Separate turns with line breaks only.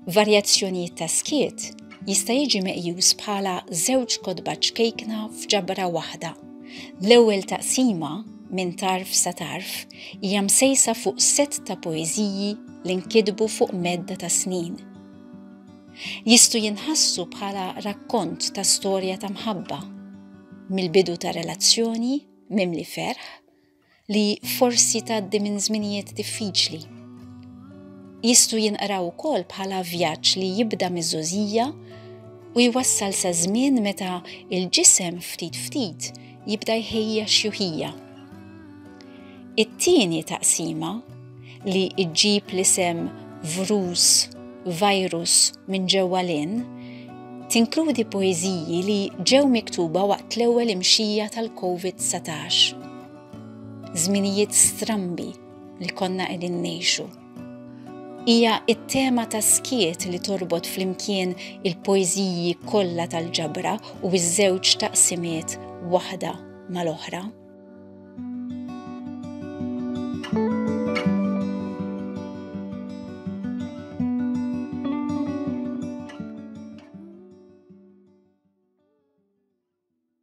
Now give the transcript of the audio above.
Varjazzjonijiet ta' skiet jista' jiġi meqjus bħala żewġ kotba ċkejkna f'ġabra waħda. L-ewwel taqsima minn tarf sa tarf hija msejsa fuq set ta' poeżiji li nkitbu fuq medda ta' snin. Jistgħu jinħassu bħala rakkont ta' storja ta' mħabba, mill-bidu ta' relazzjoni mimli ferħ li forsi tgħaddi minn żminijiet diffiċli. Jistgħu jinqraw ukoll bħala vjaġġ li jibda miż-żożija u jwassal sa żmien meta il-ġisem ftit ftit jibda jħejja xjuħija. It-tieni taqsima li ġġib l-isem virus minn ġewwa l-in tinkludi poeżiji li ġew miktuba waqt l-ewwel imxija tal-COVID-19. Żminijiet strambi li konna qegħdin ngħixu. Hija t-tema ta' skiet li torbot flimkien il-poeżiji kollha tal-ġabra u ż-żewġ taqsimiet waħda mal-oħra.